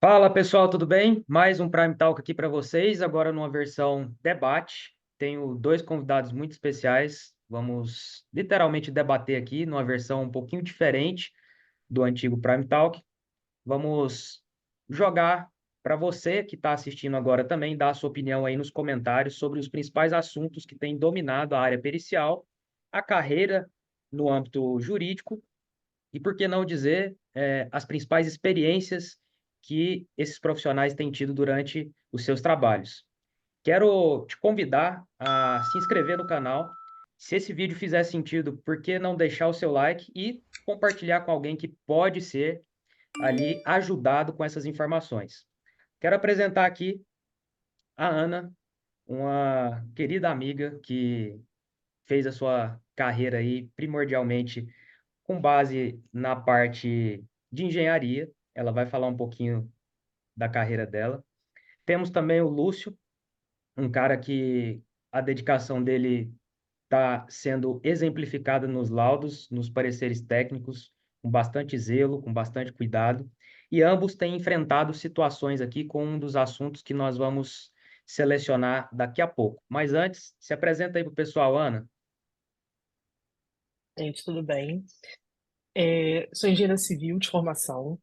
Fala pessoal, tudo bem? Mais um Prime Talk aqui para vocês, agora numa versão debate. Tenho dois convidados muito especiais. Vamos literalmente debater aqui numa versão um pouquinho diferente do antigo Prime Talk. Vamos jogar para você que está assistindo agora também, dar a sua opinião aí nos comentários sobre os principais assuntos que têm dominado a área pericial, a carreira no âmbito jurídico e, por que não dizer, as principais experiências que esses profissionais têm tido durante os seus trabalhos. Quero te convidar a se inscrever no canal. Se esse vídeo fizer sentido, por que não deixar o seu like e compartilhar com alguém que pode ser ali ajudado com essas informações. Quero apresentar aqui a Ana, uma querida amiga que fez a sua carreira aí primordialmente com base na parte de engenharia. Ela vai falar um pouquinho da carreira dela. Temos também o Lúcio, um cara que a dedicação dele está sendo exemplificada nos laudos, nos pareceres técnicos, com bastante zelo, com bastante cuidado. E ambos têm enfrentado situações aqui com um dos assuntos que nós vamos selecionar daqui a pouco. Mas antes, se apresenta aí para o pessoal, Ana. Gente, tudo bem? Sou engenheira civil de formação.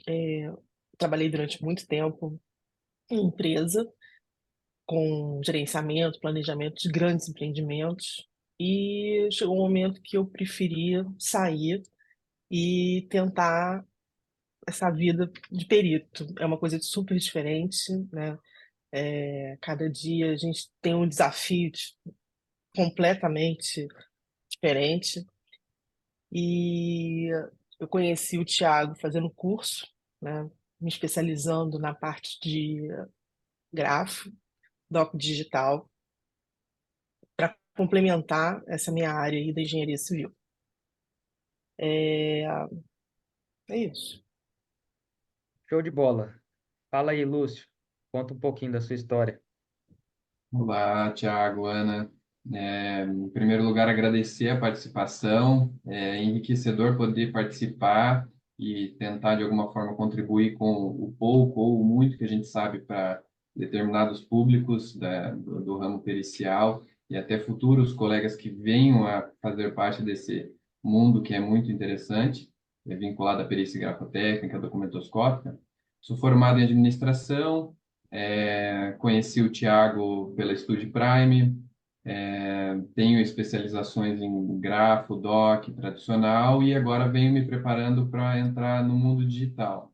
É, Trabalhei durante muito tempo em empresa, com gerenciamento, planejamento de grandes empreendimentos. E chegou um momento que eu preferia sair e tentar essa vida de perito. É uma coisa super diferente, né? Cada dia a gente tem um desafio completamente diferente. E eu conheci o Tiago fazendo curso, né, me especializando na parte de grafo, doc digital, para complementar essa minha área aí da engenharia civil. É, é isso. Show de bola. Fala aí, Lúcio. Conta um pouquinho da sua história. Olá, Thiago, Ana. Em primeiro lugar, agradecer a participação. É enriquecedor poder participar e tentar, de alguma forma, contribuir com o pouco ou o muito que a gente sabe para determinados públicos do ramo pericial e até futuros colegas que venham a fazer parte desse mundo que é muito interessante, vinculado à perícia grafotécnica, documentoscópica. Sou formado em administração. Conheci o Tiago pela Studio Prime. Tenho especializações em grafo, doc, tradicional, e agora venho me preparando para entrar no mundo digital,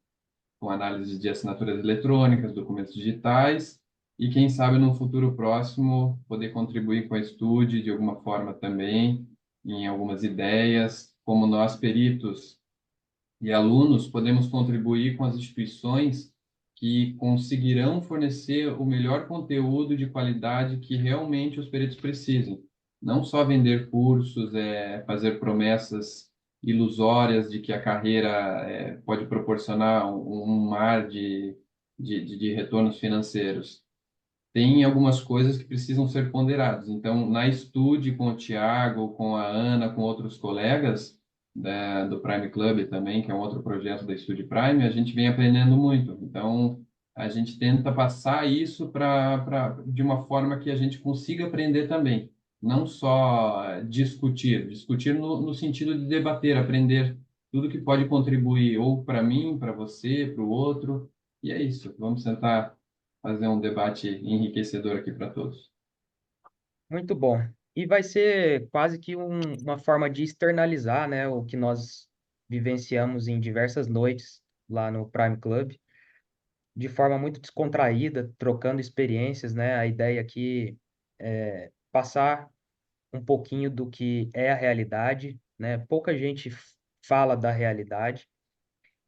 com análise de assinaturas eletrônicas, documentos digitais, e quem sabe no futuro próximo poder contribuir com a Studio de alguma forma também, em algumas ideias, como nós peritos e alunos podemos contribuir com as instituições que conseguirão fornecer o melhor conteúdo de qualidade que realmente os peritos precisem. Não só vender cursos, fazer promessas ilusórias de que a carreira pode proporcionar um mar de retornos financeiros. Tem algumas coisas que precisam ser ponderadas. Então, na estude com o Tiago, com a Ana, com outros colegas do Prime Club também, que é um outro projeto da Estúdio Prime, a gente vem aprendendo muito. Então, a gente tenta passar isso de uma forma que a gente consiga aprender também. Não só discutir no sentido de debater, aprender tudo que pode contribuir ou para mim, para você, para o outro. E é isso. Vamos tentar fazer um debate enriquecedor aqui para todos. Muito bom. E vai ser quase que uma forma de externalizar, né, o que nós vivenciamos em diversas noites lá no Prime Club, de forma muito descontraída, trocando experiências, né? A ideia aqui é passar um pouquinho do que é a realidade, né? Pouca gente fala da realidade,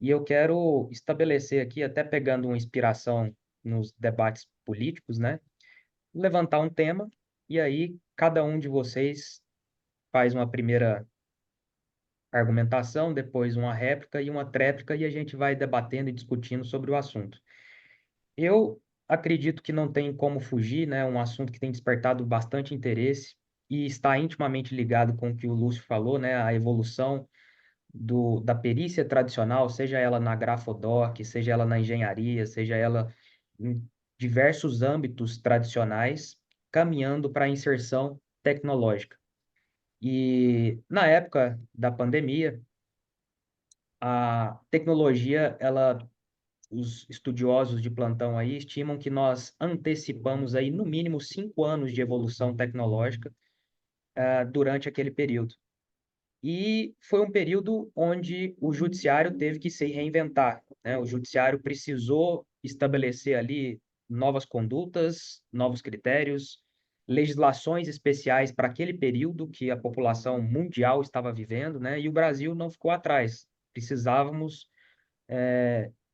e eu quero estabelecer aqui, até pegando uma inspiração nos debates políticos, né? Levantar um tema, e aí cada um de vocês faz uma primeira argumentação, depois uma réplica e uma tréplica, e a gente vai debatendo e discutindo sobre o assunto. Eu acredito que não tem como fugir, né? Um assunto que tem despertado bastante interesse e está intimamente ligado com o que o Lúcio falou, né? A evolução da perícia tradicional, seja ela na grafodoc, seja ela na engenharia, seja ela em diversos âmbitos tradicionais, caminhando para a inserção tecnológica. E na época da pandemia, a tecnologia, os estudiosos de plantão aí estimam que nós antecipamos aí no mínimo 5 anos de evolução tecnológica, durante aquele período. E foi um período onde o judiciário teve que se reinventar, né? O judiciário precisou estabelecer ali novas condutas, novos critérios, legislações especiais para aquele período que a população mundial estava vivendo, né? E o Brasil não ficou atrás. Precisávamos,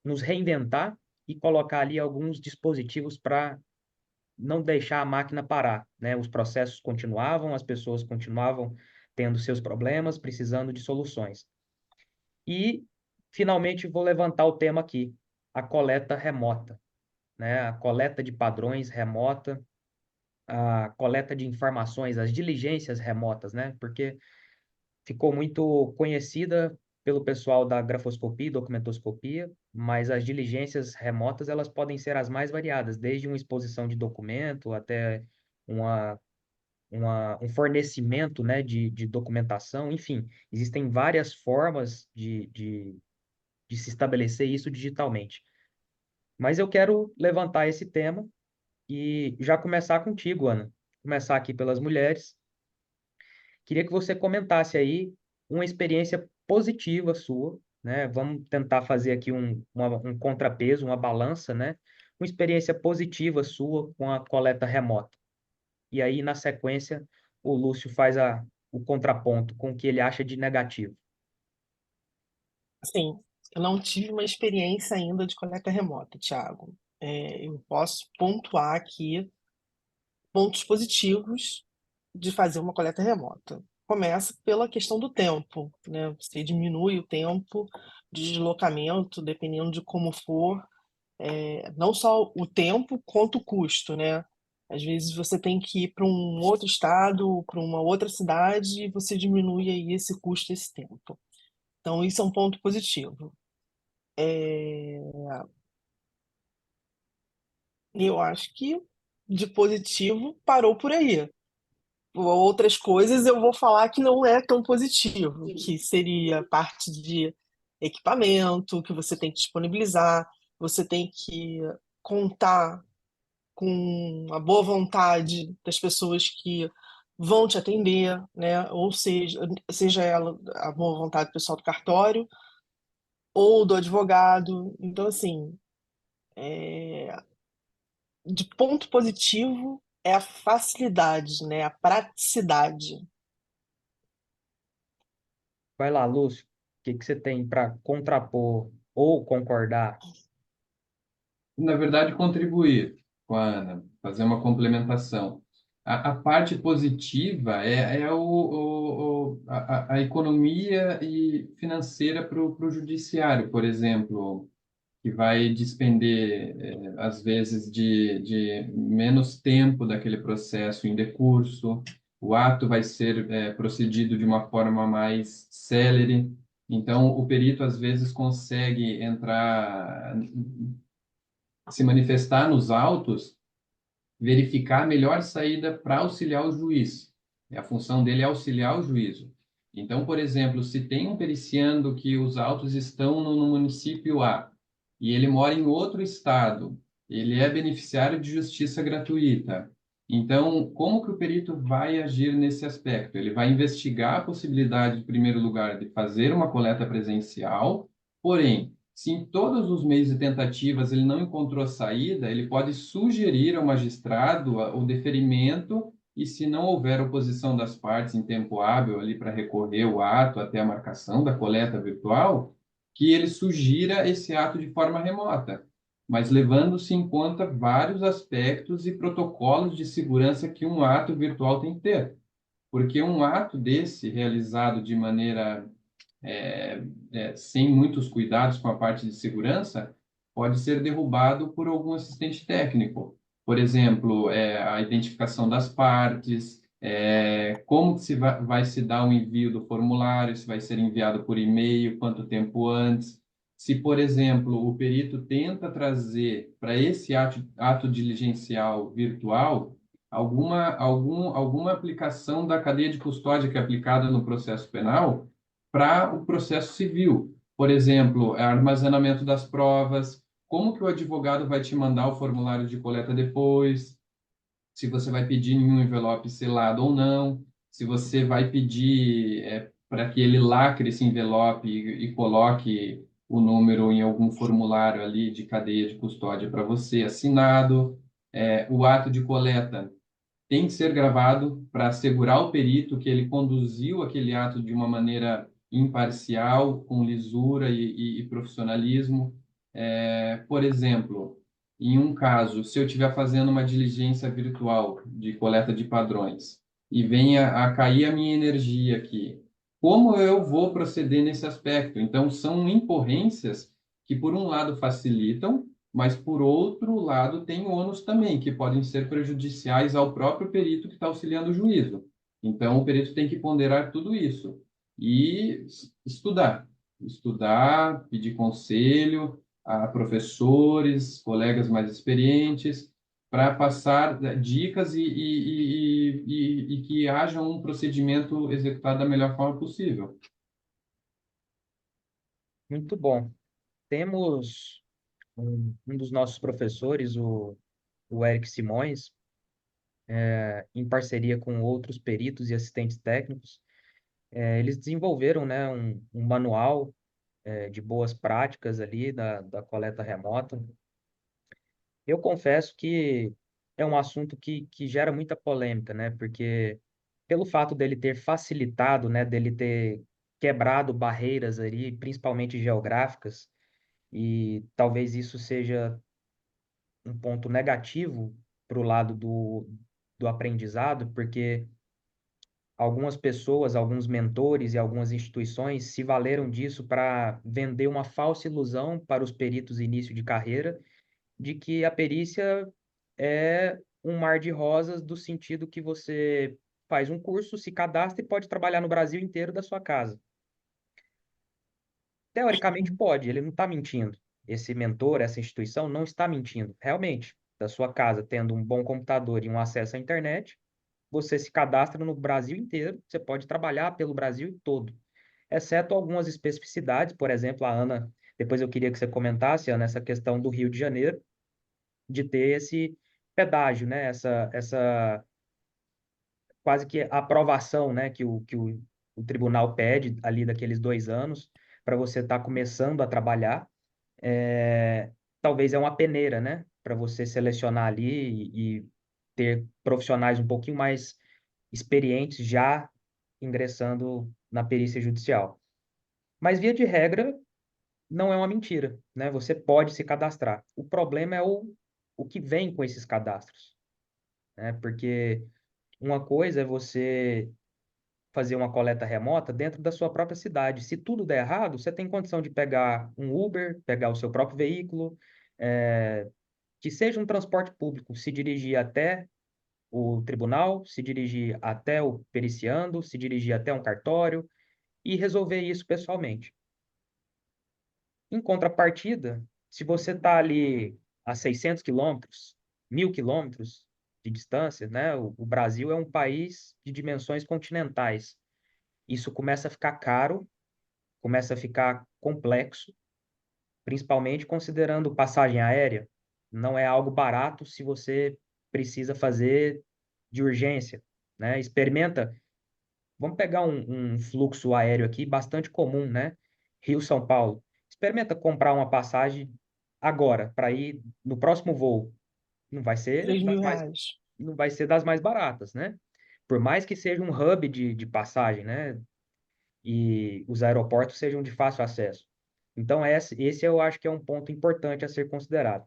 nos reinventar e colocar ali alguns dispositivos para não deixar a máquina parar, né? Os processos continuavam, as pessoas continuavam tendo seus problemas, precisando de soluções. E, finalmente, vou levantar o tema aqui, a coleta remota, né? A coleta de padrões remota, a coleta de informações, as diligências remotas, né? Porque ficou muito conhecida pelo pessoal da grafoscopia e documentoscopia, mas as diligências remotas elas podem ser as mais variadas, desde uma exposição de documento até uma, um fornecimento, né, de documentação, enfim, existem várias formas de se estabelecer isso digitalmente. Mas eu quero levantar esse tema e já começar contigo, Ana. Começar aqui pelas mulheres. Queria que você comentasse aí uma experiência positiva sua, né? Vamos tentar fazer aqui um contrapeso, uma balança, né? Uma experiência positiva sua com a coleta remota. E aí, na sequência, o Lúcio faz o contraponto com o que ele acha de negativo. Assim, eu não tive uma experiência ainda de coleta remota, Thiago. Eu posso pontuar aqui pontos positivos de fazer uma coleta remota. Começa pela questão do tempo, né? Você diminui o tempo de deslocamento, dependendo de como for, não só o tempo, quanto o custo, né? Às vezes você tem que ir para um outro estado, para uma outra cidade, e você diminui aí esse custo, esse tempo. Então, isso é um ponto positivo. E eu acho que de positivo parou por aí. Outras coisas eu vou falar que não é tão positivo, que seria parte de equipamento que você tem que disponibilizar, você tem que contar com a boa vontade das pessoas que vão te atender, né? Ou seja ela a boa vontade do pessoal do cartório ou do advogado. Então, assim, de ponto positivo é a facilidade, né? A praticidade. Vai lá, Lúcio. O que que você tem para contrapor ou concordar? Na verdade, contribuir com a Ana, fazer uma complementação. A parte positiva é a economia e financeira para o judiciário, por exemplo, que vai despender, às vezes, de menos tempo daquele processo em decurso, o ato vai ser, procedido de uma forma mais célere, então o perito, às vezes, consegue entrar, se manifestar nos autos, verificar a melhor saída para auxiliar o juiz. A função dele é auxiliar o juízo. Então, por exemplo, se tem um periciando que os autos estão no município A e ele mora em outro estado, ele é beneficiário de justiça gratuita. Então, como que o perito vai agir nesse aspecto? Ele vai investigar a possibilidade, em primeiro lugar, de fazer uma coleta presencial, porém, se em todos os meios e tentativas ele não encontrou saída, ele pode sugerir ao magistrado o deferimento e, se não houver oposição das partes em tempo hábil ali para recorrer o ato até a marcação da coleta virtual, que ele sugira esse ato de forma remota, mas levando-se em conta vários aspectos e protocolos de segurança que um ato virtual tem que ter. Porque um ato desse, realizado de maneira sem muitos cuidados com a parte de segurança, pode ser derrubado por algum assistente técnico. Por exemplo, a identificação das partes, Como que vai se dar o envio do formulário, se vai ser enviado por e-mail, quanto tempo antes. Se, por exemplo, o perito tenta trazer para esse ato diligencial virtual alguma aplicação da cadeia de custódia que é aplicada no processo penal para o processo civil. Por exemplo, armazenamento das provas, como que o advogado vai te mandar o formulário de coleta depois, se você vai pedir em um envelope selado ou não, se você vai pedir para que ele lacre esse envelope e coloque o número em algum formulário ali de cadeia de custódia para você, assinado. O ato de coleta tem que ser gravado para assegurar o perito que ele conduziu aquele ato de uma maneira imparcial, com lisura e profissionalismo. Por exemplo, em um caso, se eu estiver fazendo uma diligência virtual de coleta de padrões e venha a cair a minha energia aqui, como eu vou proceder nesse aspecto? Então, são incorrências que, por um lado, facilitam, mas, por outro lado, tem ônus também, que podem ser prejudiciais ao próprio perito que está auxiliando o juízo. Então, o perito tem que ponderar tudo isso e estudar. Estudar, pedir conselho a professores, colegas mais experientes, para passar dicas e que haja um procedimento executado da melhor forma possível. Muito bom. Temos um dos nossos professores, o Eric Simões, em parceria com outros peritos e assistentes técnicos, eles desenvolveram, né, um manual, de boas práticas ali da coleta remota. Eu confesso que é um assunto que gera muita polêmica, né, porque pelo fato dele ter facilitado, né, dele ter quebrado barreiras ali, principalmente geográficas, e talvez isso seja um ponto negativo para o lado do aprendizado, porque algumas pessoas, alguns mentores e algumas instituições se valeram disso para vender uma falsa ilusão para os peritos início de carreira de que a perícia é um mar de rosas, do sentido que você faz um curso, se cadastra e pode trabalhar no Brasil inteiro da sua casa. Teoricamente pode, ele não está mentindo. Esse mentor, essa instituição não está mentindo. Realmente, da sua casa, tendo um bom computador e um acesso à internet, você se cadastra no Brasil inteiro, você pode trabalhar pelo Brasil todo, exceto algumas especificidades. Por exemplo, a Ana, depois eu queria que você comentasse, Ana, essa questão do Rio de Janeiro, de ter esse pedágio, né? Essa quase que aprovação, né? Que o tribunal pede ali daqueles 2 anos para você estar começando a trabalhar. É, talvez é uma peneira, né? Para você selecionar ali e ter profissionais um pouquinho mais experientes já ingressando na perícia judicial. Mas, via de regra, não é uma mentira, né? Você pode se cadastrar. O problema é o que vem com esses cadastros, né? Porque uma coisa é você fazer uma coleta remota dentro da sua própria cidade. Se tudo der errado, você tem condição de pegar um Uber, pegar o seu próprio veículo, que seja um transporte público, se dirigir até o tribunal, se dirigir até o periciando, se dirigir até um cartório e resolver isso pessoalmente. Em contrapartida, se você está ali a 600 quilômetros, 1.000 quilômetros de distância, né? O Brasil é um país de dimensões continentais. Isso começa a ficar caro, começa a ficar complexo, principalmente considerando passagem aérea. Não é algo barato se você precisa fazer de urgência, né? Experimenta. Vamos pegar um fluxo aéreo aqui bastante comum, né? Rio-São Paulo. Experimenta comprar uma passagem agora para ir no próximo voo. Não vai ser 3.000 das mais, reais. não vai ser das mais baratas, né? Por mais que seja um hub de passagem, né? E os aeroportos sejam de fácil acesso. Então, esse eu acho que é um ponto importante a ser considerado.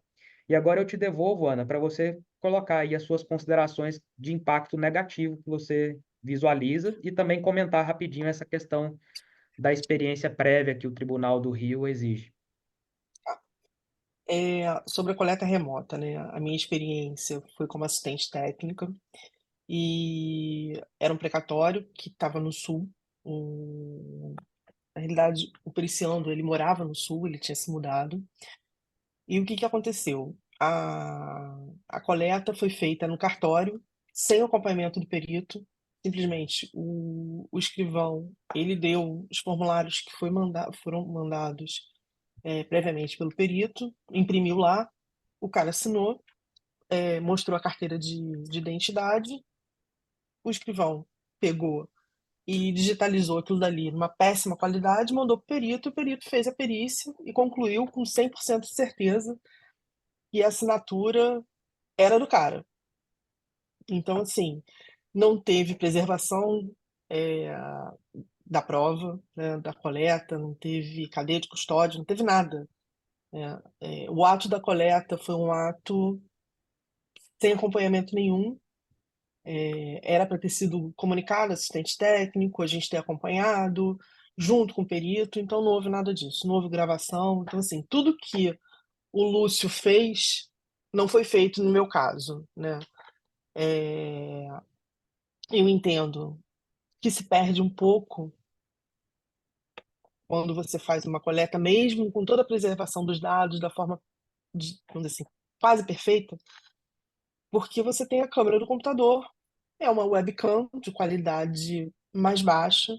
E agora eu te devolvo, Ana, para você colocar aí as suas considerações de impacto negativo que você visualiza e também comentar rapidinho essa questão da experiência prévia que o Tribunal do Rio exige. Sobre a coleta remota, né, a minha experiência foi como assistente técnica e era um precatório que estava no sul. Na realidade, o periciando, ele morava no sul, ele tinha se mudado. E o que que aconteceu? A coleta foi feita no cartório, sem o acompanhamento do perito. Simplesmente, o escrivão, ele deu os formulários que foram mandados previamente pelo perito, imprimiu lá, o cara assinou, mostrou a carteira de identidade, o escrivão pegou e digitalizou aquilo dali numa péssima qualidade, mandou para o perito fez a perícia e concluiu com 100% de certeza que a assinatura era do cara. Então, assim, não teve preservação é, da prova, né, da coleta, não teve cadeia de custódia, não teve nada. Né? O ato da coleta foi um ato sem acompanhamento nenhum. Era para ter sido comunicado, assistente técnico, a gente ter acompanhado, junto com o perito, então não houve nada disso, não houve gravação. Então, assim, tudo que o Lúcio fez não foi feito no meu caso, né? Eu entendo que se perde um pouco quando você faz uma coleta, mesmo com toda a preservação dos dados, da forma, vamos dizer assim, quase perfeita, porque você tem a câmera do computador, é uma webcam de qualidade mais baixa,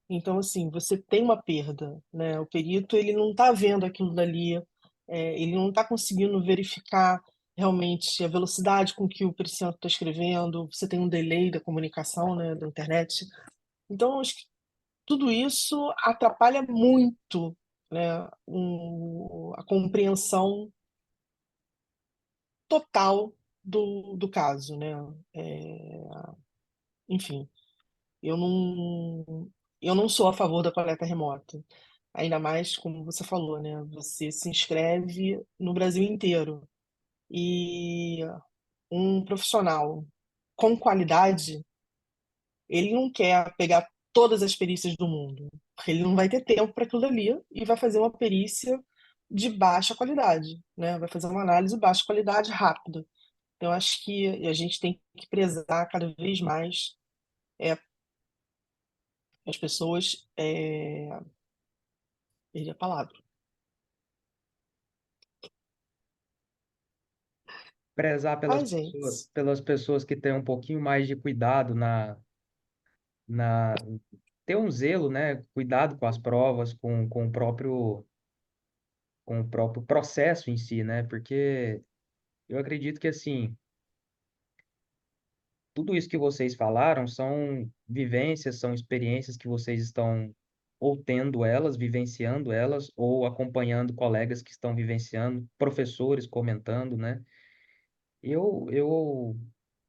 então, assim, você tem uma perda, né? O perito, ele não está vendo aquilo dali, ele não está conseguindo verificar realmente a velocidade com que o periciante está escrevendo, você tem um delay da comunicação, né, da internet. Então, acho que tudo isso atrapalha muito, né, a compreensão total do caso, né? Enfim, eu não sou a favor da coleta remota. Ainda mais, como você falou, né? Você se inscreve no Brasil inteiro. E um profissional com qualidade, ele não quer pegar todas as perícias do mundo, porque ele não vai ter tempo para aquilo ali e vai fazer uma perícia de baixa qualidade, né? Vai fazer uma análise de baixa qualidade rápida. Então, acho que a gente tem que prezar cada vez mais as pessoas. Perdi a palavra. Prezar Ai, gente. pelas pessoas que têm um pouquinho mais de cuidado na ter um zelo, né? Cuidado com as provas, com o próprio processo em si, né? Porque eu acredito que, assim, tudo isso que vocês falaram são vivências, são experiências que vocês estão ou tendo elas, vivenciando elas, ou acompanhando colegas que estão vivenciando, professores comentando, né? Eu,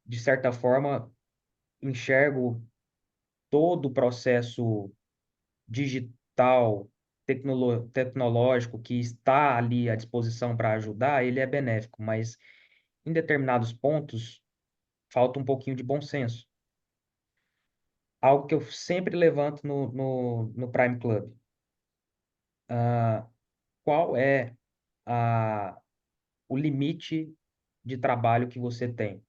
de certa forma, enxergo todo o processo digital, tecnológico que está ali à disposição para ajudar, ele é benéfico, mas em determinados pontos falta um pouquinho de bom senso. Algo que eu sempre levanto no Prime Club. Qual é a, o limite de trabalho que você tem?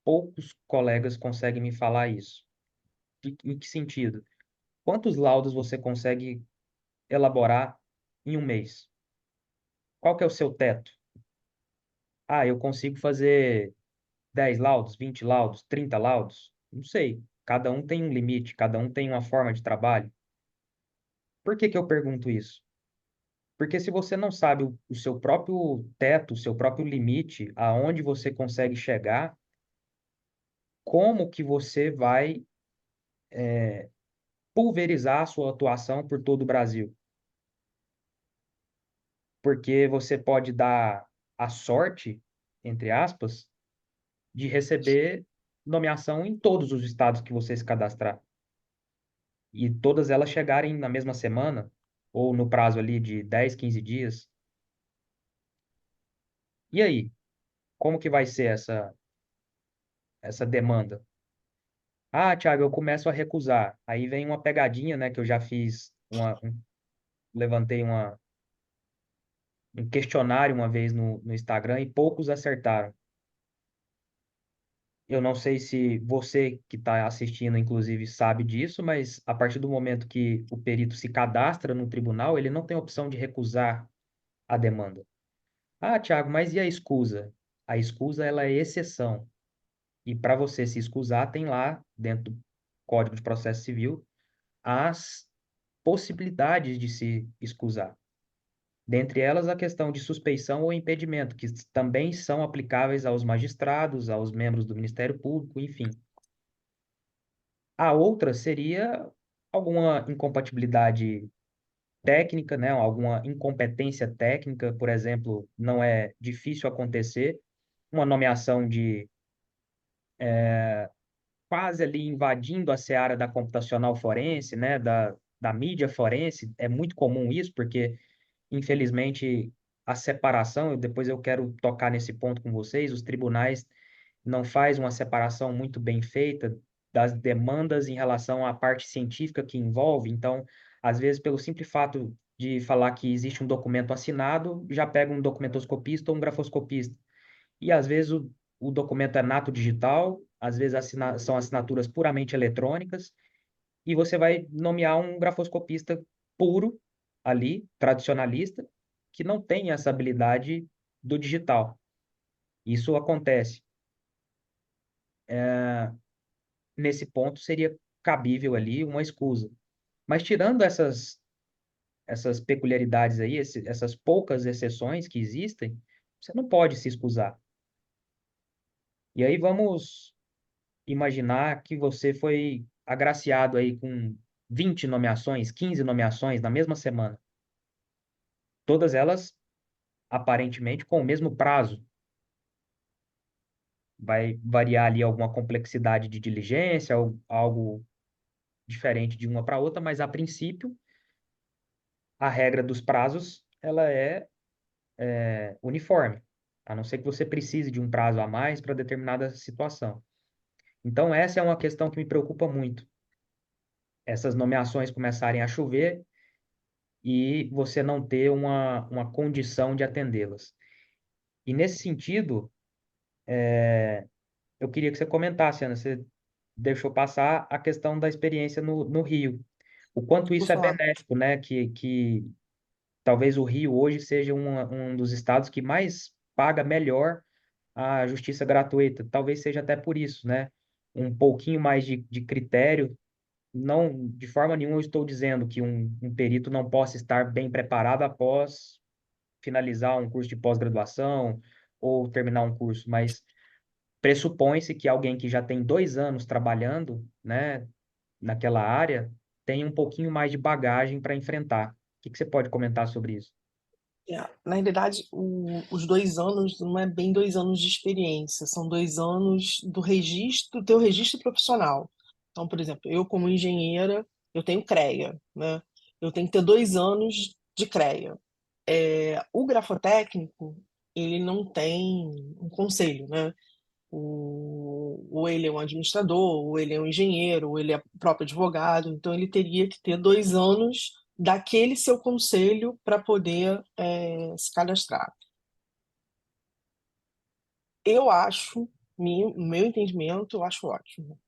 Poucos colegas conseguem me falar isso. Em que sentido? Quantos laudos você consegue elaborar em um mês? Qual que é o seu teto? Ah, eu consigo fazer 10 laudos, 20 laudos, 30 laudos? Não sei. Cada um tem um limite, cada um tem uma forma de trabalho. Por que que eu pergunto isso? Porque se você não sabe o seu próprio teto, o seu próprio limite, aonde você consegue chegar, como que você vai pulverizar a sua atuação por todo o Brasil? Porque você pode dar a sorte, entre aspas, de receber nomeação em todos os estados que você se cadastrar. E todas elas chegarem na mesma semana, ou no prazo ali de 10, 15 dias. E aí, como que vai ser essa demanda? Ah, Thiago, eu começo a recusar. Aí vem uma pegadinha, né, que eu já fiz, levantei um questionário uma vez no Instagram e poucos acertaram. Eu não sei se você que está assistindo, inclusive, sabe disso, mas a partir do momento que o perito se cadastra no tribunal, ele não tem opção de recusar a demanda. Ah, Thiago, mas e a escusa? A escusa, ela é exceção. E para você se escusar, tem lá, dentro do Código de Processo Civil, as possibilidades de se escusar. Dentre elas, a questão de suspeição ou impedimento, que também são aplicáveis aos magistrados, aos membros do Ministério Público, enfim. A outra seria alguma incompatibilidade técnica, né? Alguma incompetência técnica, por exemplo, não é difícil acontecer uma nomeação de quase ali invadindo a seara da computacional forense, né? Da mídia forense. É muito comum isso, porque, infelizmente, a separação, e depois eu quero tocar nesse ponto com vocês, os tribunais não faz uma separação muito bem feita das demandas em relação à parte científica que envolve. Então, às vezes, pelo simples fato de falar que existe um documento assinado, já pega um documentoscopista ou um grafoscopista. E às vezes o documento é nato digital, às vezes são assinaturas puramente eletrônicas, e você vai nomear um grafoscopista puro ali, tradicionalista, que não tem essa habilidade do digital. Isso acontece. Nesse ponto seria cabível ali uma escusa. Mas tirando essas peculiaridades aí, essas poucas exceções que existem, você não pode se excusar. E aí vamos imaginar que você foi agraciado aí com 20 nomeações, 15 nomeações na mesma semana. Todas elas aparentemente com o mesmo prazo. Vai variar ali alguma complexidade de diligência, ou algo diferente de uma para outra, mas a princípio a regra dos prazos ela é uniforme, a não ser que você precise de um prazo a mais para determinada situação. Então, essa é uma questão que me preocupa muito. Essas nomeações começarem a chover e você não ter uma condição de atendê-las. E nesse sentido, eu queria que você comentasse, Ana, você deixou passar a questão da experiência no Rio. O quanto Vou isso é falar. benéfico, né? Que talvez o Rio hoje seja um dos estados que mais paga melhor a justiça gratuita. Talvez seja até por isso, né? Um pouquinho mais de critério. Não, de forma nenhuma eu estou dizendo que um perito não possa estar bem preparado após finalizar um curso de pós-graduação ou terminar um curso, mas pressupõe-se que alguém que já tem 2 anos trabalhando, né, naquela área, tem um pouquinho mais de bagagem para enfrentar. O que que você pode comentar sobre isso? Na realidade, os 2 anos não é bem 2 anos de experiência, são 2 anos do teu registro profissional. Então, por exemplo, eu como engenheira, eu tenho CREA, né? Eu tenho que ter 2 anos de CREA. O grafotécnico, ele não tem um conselho, né? Ou ele é um administrador, ou ele é um engenheiro, ou ele é o próprio advogado, então ele teria que ter 2 anos daquele seu conselho para poder se cadastrar. Eu acho, no meu entendimento, eu acho ótimo.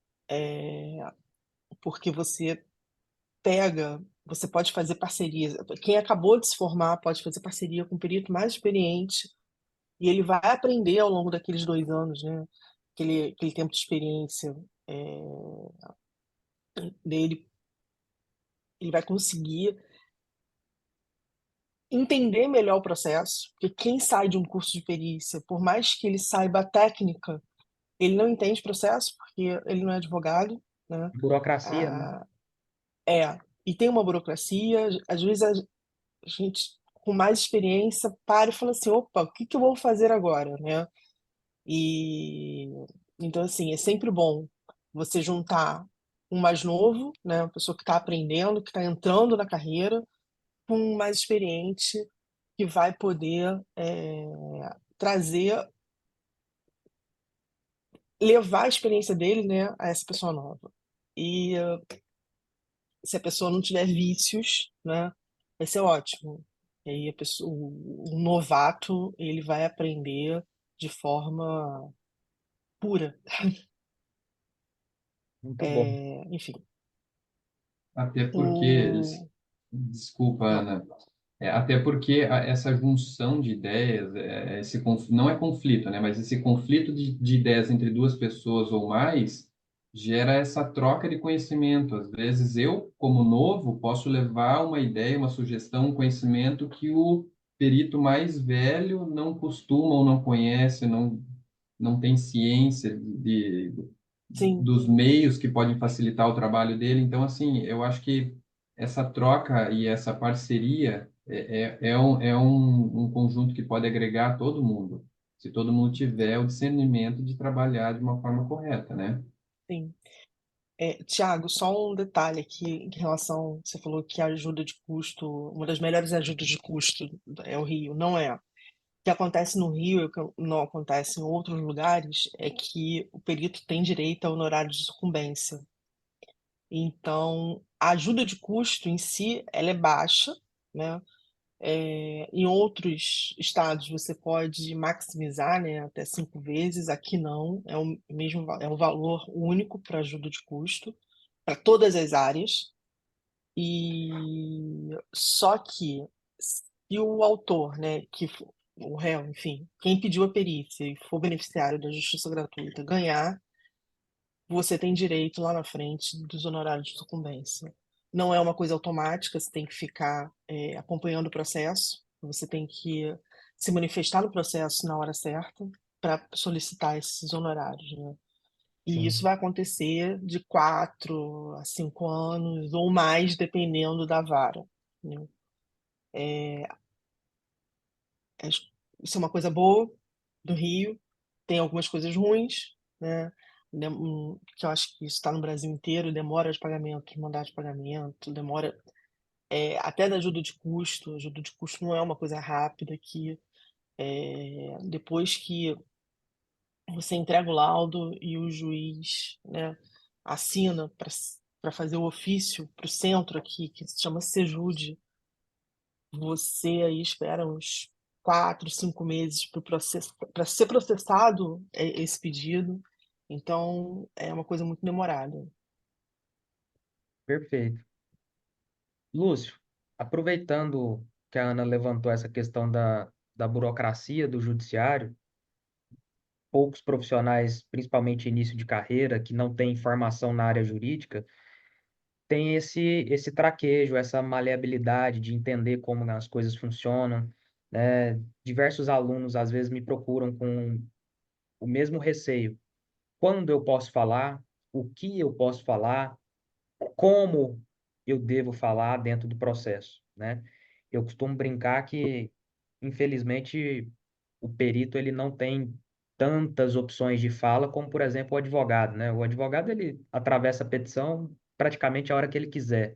Porque você pode fazer parcerias. Quem acabou de se formar pode fazer parceria com um perito mais experiente e ele vai aprender ao longo daqueles 2 anos, né? Aquele tempo de experiência dele, ele vai conseguir entender melhor o processo, porque quem sai de um curso de perícia, por mais que ele saiba a técnica, ele não entende processo, porque ele não é advogado, né? Burocracia, né? Ah, e tem uma burocracia, às vezes a gente com mais experiência para e fala assim, opa, o que que eu vou fazer agora, né? E então assim, é sempre bom você juntar um mais novo, né, uma pessoa que está aprendendo, que está entrando na carreira, com um mais experiente que vai poder trazer, levar a experiência dele, né, a essa pessoa nova. E se a pessoa não tiver vícios, né, vai ser ótimo. E aí o novato ele vai aprender de forma pura. Muito bom. Enfim, Até porque, o... desculpa, Não, Ana, até porque essa junção de ideias, não é conflito, né? Mas esse conflito de ideias entre duas pessoas ou mais gera essa troca de conhecimento. Às vezes eu, como novo, posso levar uma ideia, uma sugestão, um conhecimento que o perito mais velho não costuma ou não conhece, não tem ciência sim, dos meios que podem facilitar o trabalho dele. Então, assim, eu acho que essa troca e essa parceria é um conjunto que pode agregar todo mundo, se todo mundo tiver o discernimento de trabalhar de uma forma correta, né? sim. Tiago, só um detalhe aqui em relação, você falou que a ajuda de custo, uma das melhores ajudas de custo é o Rio, não é? O que acontece no Rio, e o que não acontece em outros lugares, é que o perito tem direito ao honorário de sucumbência. Então, a ajuda de custo em si, ela é baixa, né? Em outros estados você pode maximizar, né, até 5 vezes. Aqui não, é um valor único para ajuda de custo para todas as áreas. E só que se o autor, né, o réu, enfim, quem pediu a perícia e for beneficiário da justiça gratuita ganhar, você tem direito lá na frente dos honorários de sucumbência. Não é uma coisa automática, você tem que ficar acompanhando o processo, você tem que se manifestar no processo na hora certa para solicitar esses honorários, né? E isso Sim, vai acontecer de 4 a 5 anos ou mais, dependendo da vara, né? Isso é uma coisa boa do Rio, tem algumas coisas ruins, né? Que eu acho que isso está no Brasil inteiro, demora de pagamento, mandar de pagamento, demora até da ajuda de custo não é uma coisa rápida que depois que você entrega o laudo e o juiz, né, assina para fazer o ofício para o centro aqui, que se chama Sejude, você aí espera uns 4, 5 meses para ser processado esse pedido. Então, é uma coisa muito demorada. perfeito. Lúcio, aproveitando que a Ana levantou essa questão da burocracia do judiciário, poucos profissionais, principalmente início de carreira, que não têm formação na área jurídica, têm esse traquejo, essa maleabilidade de entender como as coisas funcionam, né? Diversos alunos às vezes me procuram com o mesmo receio. Quando eu posso falar? O que eu posso falar? Como eu devo falar dentro do processo, né? Eu costumo brincar que, infelizmente, o perito ele não tem tantas opções de fala como, por exemplo, o advogado, né? O advogado ele atravessa a petição praticamente a hora que ele quiser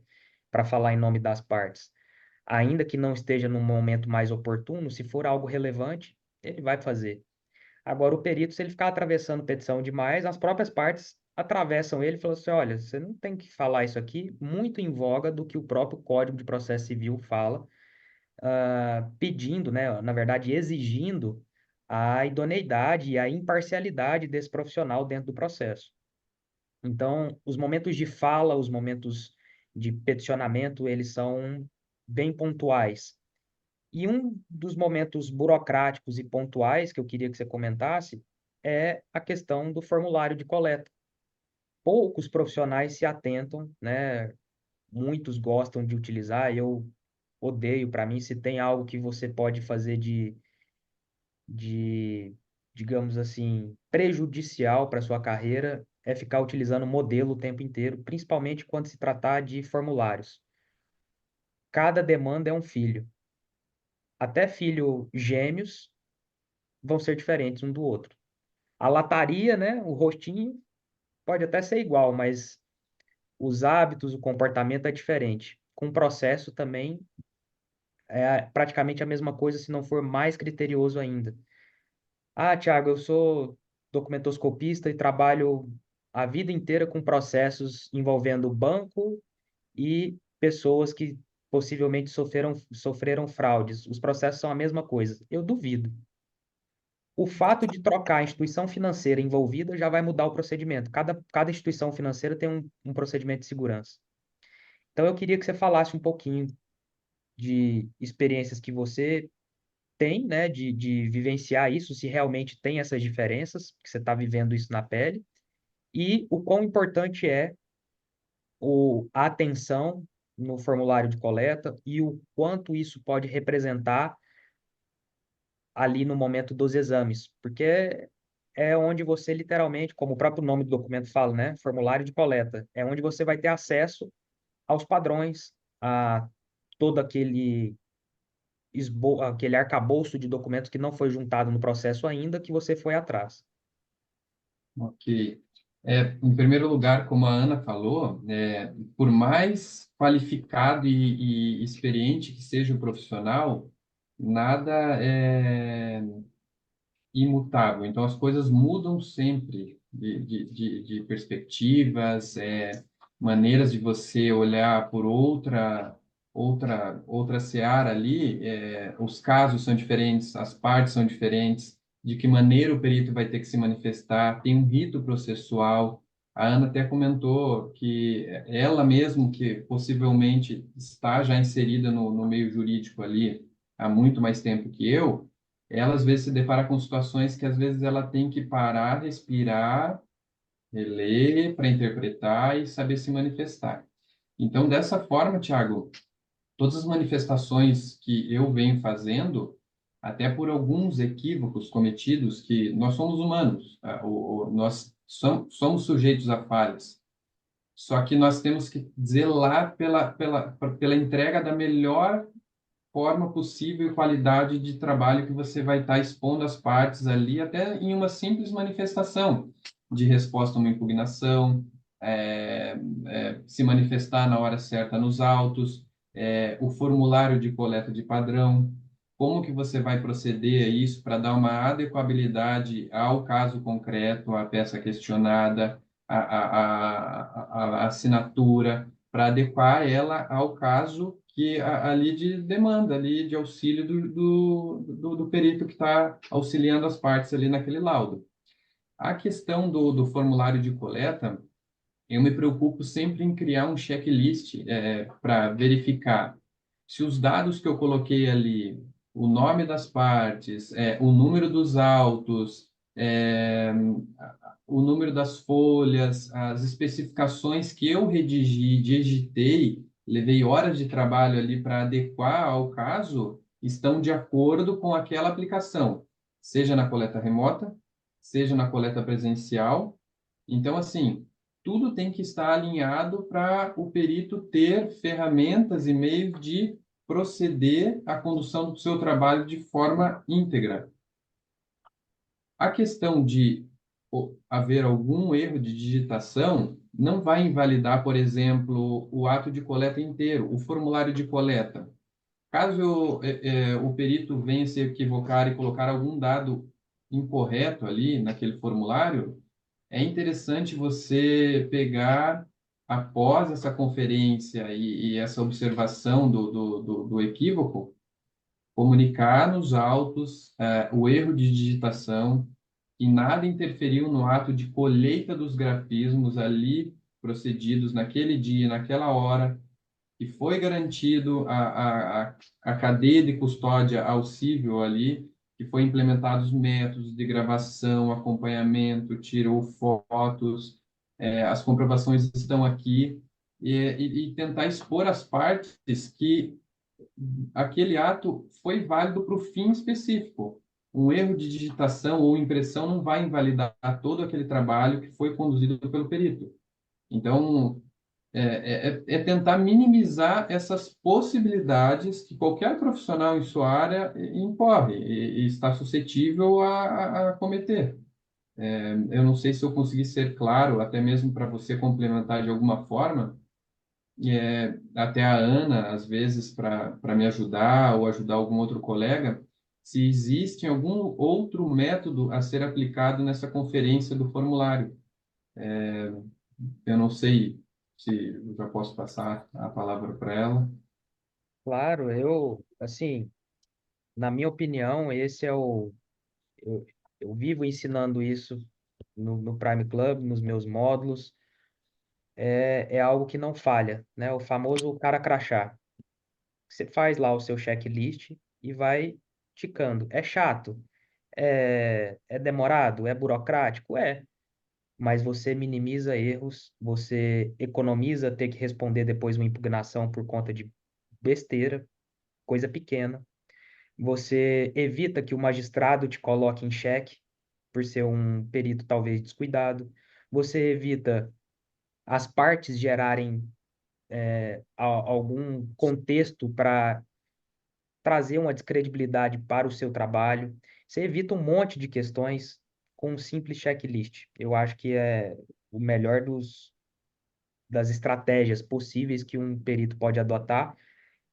para falar em nome das partes. Ainda que não esteja no momento mais oportuno, se for algo relevante, ele vai fazer. Agora, o perito, se ele ficar atravessando petição demais, as próprias partes atravessam ele e falam assim: olha, você não tem que falar isso aqui, muito em voga do que o próprio Código de Processo Civil fala, pedindo, né, na verdade, exigindo a idoneidade e a imparcialidade desse profissional dentro do processo. Então, os momentos de fala, os momentos de peticionamento, eles são bem pontuais. E um dos momentos burocráticos e pontuais que eu queria que você comentasse é a questão do formulário de coleta. Poucos profissionais se atentam, né? Muitos gostam de utilizar, eu odeio. Para mim, se tem algo que você pode fazer de, digamos assim, prejudicial para sua carreira, é ficar utilizando modelo o tempo inteiro, principalmente quando se tratar de formulários. Cada demanda é um filho. Até filho gêmeos vão ser diferentes um do outro. A lataria, né, o rostinho pode até ser igual, mas os hábitos, o comportamento é diferente. Com o processo também é praticamente a mesma coisa, se não for mais criterioso ainda. Ah, Thiago, eu sou documentoscopista e trabalho a vida inteira com processos envolvendo banco e pessoas que possivelmente sofreram fraudes. Os processos são a mesma coisa. Eu duvido. O fato de trocar a instituição financeira envolvida já vai mudar o procedimento. Cada instituição financeira tem um procedimento de segurança. Então, eu queria que você falasse um pouquinho de experiências que você tem, né, de vivenciar isso, se realmente tem essas diferenças, que você está vivendo isso na pele, e o quão importante é a atenção no formulário de coleta e o quanto isso pode representar ali no momento dos exames, porque é onde você literalmente, como o próprio nome do documento fala, né, formulário de coleta, é onde você vai ter acesso aos padrões, a todo aquele arcabouço de documentos que não foi juntado no processo ainda, que você foi atrás. Ok. Em primeiro lugar, como a Ana falou, por mais qualificado e experiente que seja o profissional, nada é imutável. Então, as coisas mudam sempre de perspectivas, maneiras de você olhar por outra seara ali. Os casos são diferentes, as partes são diferentes, de que maneira o perito vai ter que se manifestar, tem um rito processual. A Ana até comentou que ela mesmo, que possivelmente está já inserida no meio jurídico ali há muito mais tempo que eu, ela às vezes se depara com situações que às vezes ela tem que parar, respirar, ler para interpretar e saber se manifestar. Então, dessa forma, Tiago, todas as manifestações que eu venho fazendo, até por alguns equívocos cometidos, que nós somos humanos, tá? Nós somos sujeitos a falhas. Só que nós temos que zelar pela entrega da melhor forma possível e qualidade de trabalho que você vai estar expondo as partes ali, até em uma simples manifestação de resposta a uma impugnação, se manifestar na hora certa nos autos, o formulário de coleta de padrão, como que você vai proceder a isso para dar uma adequabilidade ao caso concreto, à peça questionada, a assinatura, para adequar ela ao caso que ali de demanda, ali de auxílio do perito que está auxiliando as partes ali naquele laudo. A questão do formulário de coleta, eu me preocupo sempre em criar um checklist para verificar se os dados que eu coloquei ali, o nome das partes, o número dos autos, o número das folhas, as especificações que eu redigi, digitei, levei horas de trabalho ali para adequar ao caso, estão de acordo com aquela aplicação, seja na coleta remota, seja na coleta presencial. Então, assim, tudo tem que estar alinhado para o perito ter ferramentas e meios de proceder à condução do seu trabalho de forma íntegra. A questão de haver algum erro de digitação não vai invalidar, por exemplo, o ato de coleta inteiro, o formulário de coleta. Caso o perito venha se equivocar e colocar algum dado incorreto ali naquele formulário, é interessante você pegar, após essa conferência e essa observação do equívoco, comunicar nos autos o erro de digitação, e nada interferiu no ato de colheita dos grafismos ali procedidos naquele dia, naquela hora, e foi garantido a cadeia de custódia ao cível ali, que foi implementados métodos de gravação, acompanhamento, tirou fotos, as comprovações estão aqui, e tentar expor as partes que aquele ato foi válido para o fim específico. Um erro de digitação ou impressão não vai invalidar todo aquele trabalho que foi conduzido pelo perito. Então, é tentar minimizar essas possibilidades que qualquer profissional em sua área incorre e está suscetível a cometer. Eu não sei se eu consegui ser claro, até mesmo para você complementar de alguma forma, até a Ana, às vezes, para me ajudar ou ajudar algum outro colega, se existe algum outro método a ser aplicado nessa conferência do formulário. Eu não sei se eu já posso passar a palavra para ela. Claro, assim, na minha opinião, esse é eu vivo ensinando isso no Prime Club, nos meus módulos, é algo que não falha, né? O famoso cara crachá. Você faz lá o seu checklist e vai ticando. É chato? É demorado? É burocrático? É. Mas você minimiza erros, você economiza ter que responder depois uma impugnação por conta de besteira, coisa pequena. Você evita que o magistrado te coloque em xeque por ser um perito talvez descuidado. Você evita as partes gerarem algum contexto para trazer uma descredibilidade para o seu trabalho. Você evita um monte de questões com um simples checklist. Eu acho que é o melhor das estratégias possíveis que um perito pode adotar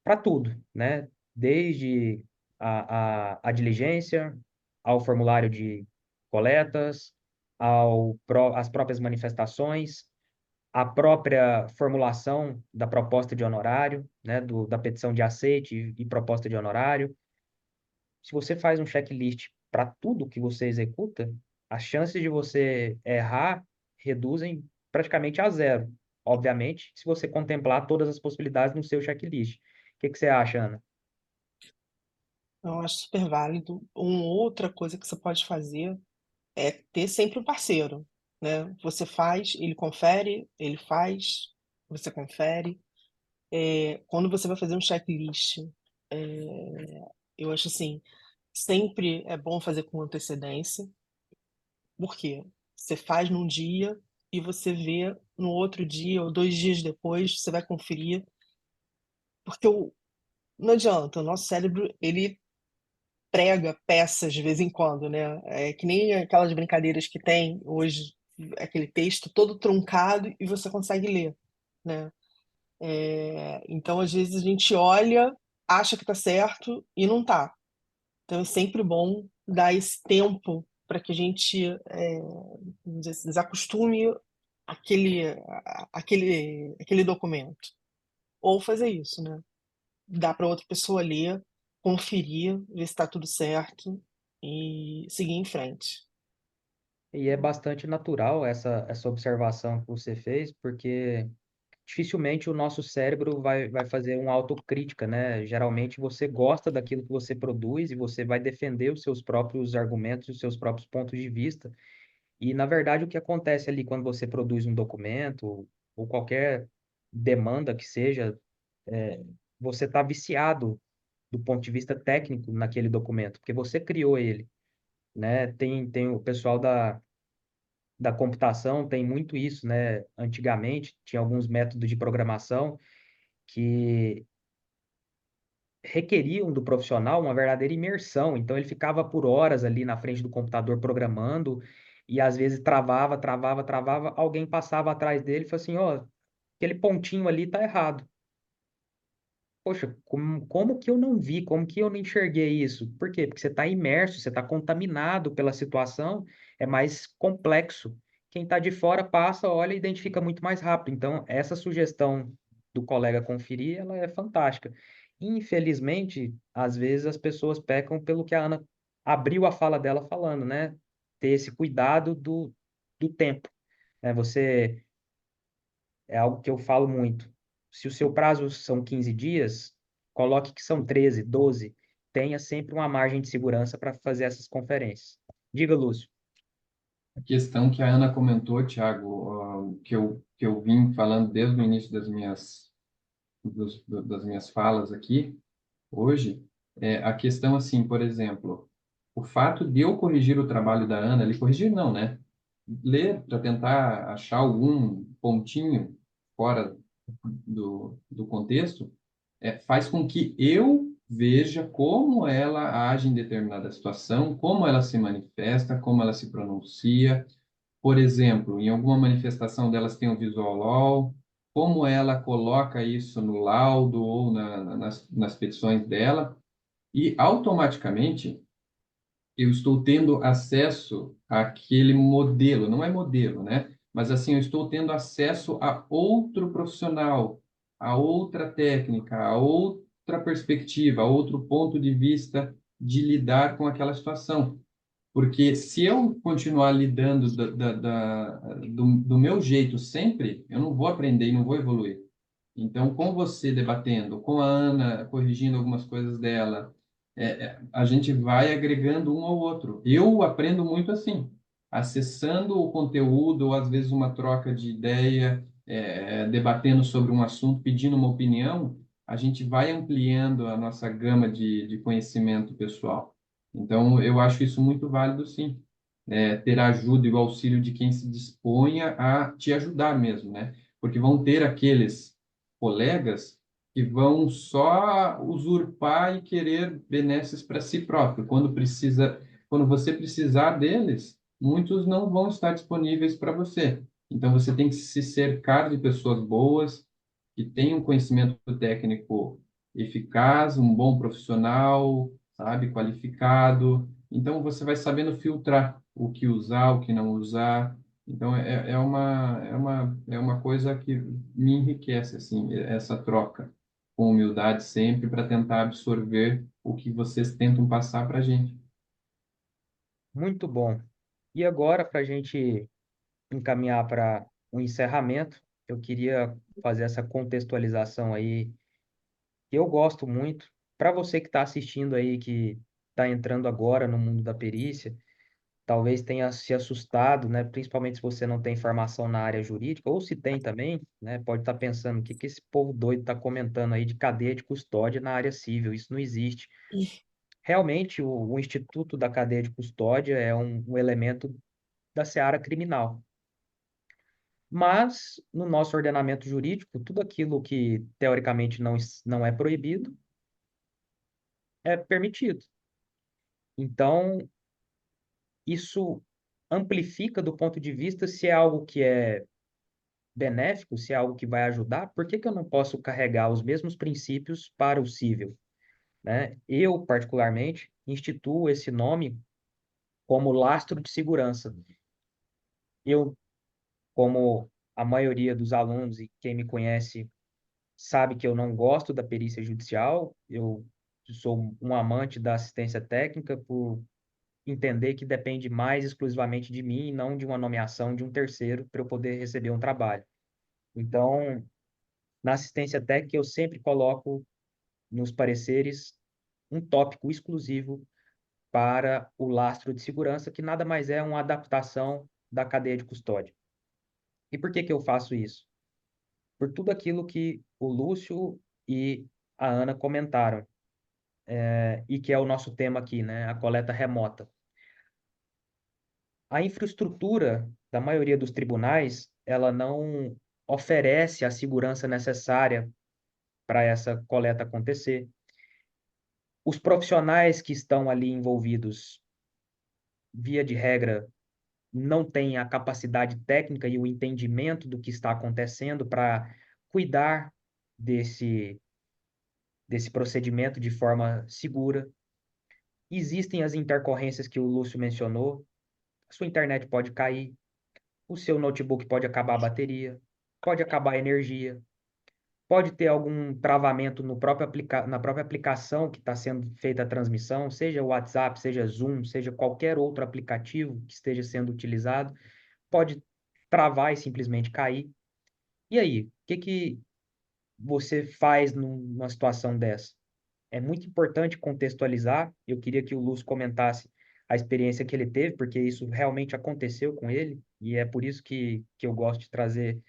para tudo, né? Desde a diligência, ao formulário de coletas, às próprias manifestações, a própria formulação da proposta de honorário, né, da petição de aceite e proposta de honorário. Se você faz um checklist para tudo que você executa, as chances de você errar reduzem praticamente a zero. Obviamente, se você contemplar todas as possibilidades no seu checklist. O que que você acha, Ana? Eu acho super válido. Uma outra coisa que você pode fazer é ter sempre um parceiro, né? Você faz, ele confere, ele faz, você confere. Quando você vai fazer um checklist, eu acho assim, sempre é bom fazer com antecedência. Por quê? Você faz num dia e você vê no outro dia ou 2 dias depois, você vai conferir, porque não adianta, o nosso cérebro, ele prega peças de vez em quando, né? É que nem aquelas brincadeiras que tem hoje, aquele texto todo truncado e você consegue ler, né? Então, às vezes, a gente olha, acha que tá certo e não tá. Então, é sempre bom dar esse tempo para que a gente vamos dizer assim, desacostume aquele documento. Ou fazer isso, né? Dar para outra pessoa ler, conferir, ver se está tudo certo e seguir em frente. E é bastante natural essa observação que você fez, porque dificilmente o nosso cérebro vai fazer uma autocrítica, né? Geralmente você gosta daquilo que você produz e você vai defender os seus próprios argumentos, os seus próprios pontos de vista. E, na verdade, o que acontece ali quando você produz um documento ou qualquer demanda que seja, é, você está viciado do ponto de vista técnico naquele documento, porque você criou ele, né? Tem o pessoal da computação, tem muito isso, né? Antigamente, tinha alguns métodos de programação que requeriam do profissional uma verdadeira imersão. Então, ele ficava por horas ali na frente do computador programando e às vezes travava, travava, travava. Alguém passava atrás dele e falou assim: ó, aquele pontinho ali tá errado. Poxa, como que eu não vi? Como que eu não enxerguei isso? Por quê? Porque você está imerso, você está contaminado pela situação, é mais complexo. Quem está de fora passa, olha e identifica muito mais rápido. Então, essa sugestão do colega conferir, ela é fantástica. Infelizmente, às vezes as pessoas pecam pelo que a Ana abriu a fala dela falando, né? Ter esse cuidado do tempo, né? É algo que eu falo muito. Se o seu prazo são 15 dias, coloque que são 13, 12. Tenha sempre uma margem de segurança para fazer essas conferências. Diga, Lúcio. A questão que a Ana comentou, Thiago, que eu vim falando desde o início das minhas falas aqui hoje, é a questão assim, por exemplo, o fato de eu corrigir o trabalho da Ana, ele corrigir não, né? Ler para tentar achar algum pontinho fora do contexto, faz com que eu veja como ela age em determinada situação, como ela se manifesta, como ela se pronuncia. Por exemplo, em alguma manifestação delas tem o visual law, como ela coloca isso no laudo ou nas petições dela, e automaticamente eu estou tendo acesso àquele modelo, não é modelo, né? Mas assim, eu estou tendo acesso a outro profissional, a outra técnica, a outra perspectiva, a outro ponto de vista de lidar com aquela situação. Porque se eu continuar lidando do meu jeito sempre, eu não vou aprender e não vou evoluir. Então, com você debatendo, com a Ana corrigindo algumas coisas dela, a gente vai agregando um ao outro. Eu aprendo muito assim, acessando o conteúdo, ou às vezes uma troca de ideia, debatendo sobre um assunto, pedindo uma opinião, a gente vai ampliando a nossa gama de conhecimento pessoal. Então, eu acho isso muito válido, sim. Ter a ajuda e o auxílio de quem se disponha a te ajudar mesmo, né? Porque vão ter aqueles colegas que vão só usurpar e querer benesses para si próprio. Quando você precisar deles, muitos não vão estar disponíveis para você. Então você tem que se cercar de pessoas boas, que tenham conhecimento técnico eficaz, um bom profissional, sabe, qualificado. Então você vai sabendo filtrar o que usar, o que não usar. Então, é uma coisa que me enriquece, assim, essa troca com humildade sempre para tentar absorver o que vocês tentam passar para a gente. Muito bom. E agora, para a gente encaminhar para o encerramento, eu queria fazer essa contextualização aí, que eu gosto muito. Para você que está assistindo aí, que está entrando agora no mundo da perícia, talvez tenha se assustado, né? Principalmente se você não tem formação na área jurídica, ou se tem também, né? Pode estar pensando, o que que esse povo doido está comentando aí de cadeia de custódia na área civil? Isso não existe. Realmente, o Instituto da Cadeia de Custódia é um elemento da seara criminal. Mas, no nosso ordenamento jurídico, tudo aquilo que teoricamente não é proibido é permitido. Então, isso amplifica do ponto de vista se é algo que é benéfico, se é algo que vai ajudar, por que que eu não posso carregar os mesmos princípios para o cível, né? Eu, particularmente, instituo esse nome como lastro de segurança. Eu, como a maioria dos alunos e quem me conhece sabe que eu não gosto da perícia judicial, eu sou um amante da assistência técnica por entender que depende mais exclusivamente de mim e não de uma nomeação de um terceiro para eu poder receber um trabalho. Então, na assistência técnica, eu sempre coloco nos pareceres um tópico exclusivo para o lastro de segurança, que nada mais é uma adaptação da cadeia de custódia. E por que que eu faço isso? Por tudo aquilo que o Lúcio e a Ana comentaram, e que é o nosso tema aqui, né? A coleta remota. A infraestrutura da maioria dos tribunais, ela não oferece a segurança necessária para essa coleta acontecer. Os profissionais que estão ali envolvidos, via de regra, não têm a capacidade técnica e o entendimento do que está acontecendo para cuidar desse, desse procedimento de forma segura. Existem as intercorrências que o Lúcio mencionou. A sua internet pode cair, o seu notebook pode acabar a bateria, pode acabar a energia, pode ter algum travamento no próprio na própria aplicação que está sendo feita a transmissão, seja o WhatsApp, seja Zoom, seja qualquer outro aplicativo que esteja sendo utilizado, pode travar e simplesmente cair. E aí, o que que você faz numa situação dessa? É muito importante contextualizar. Eu queria que o Lúcio comentasse a experiência que ele teve, porque isso realmente aconteceu com ele, e é por isso que eu gosto de trazer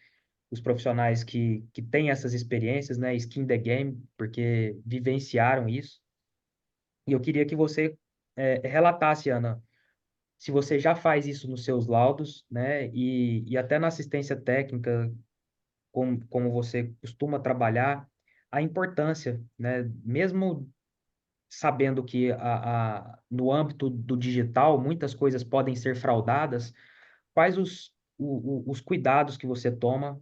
os profissionais que têm essas experiências, né, skin the game, porque vivenciaram isso. E eu queria que você relatasse, Ana, se você já faz isso nos seus laudos, né, e até na assistência técnica, como você costuma trabalhar, a importância, né, mesmo sabendo que no âmbito do digital muitas coisas podem ser fraudadas, quais os cuidados que você toma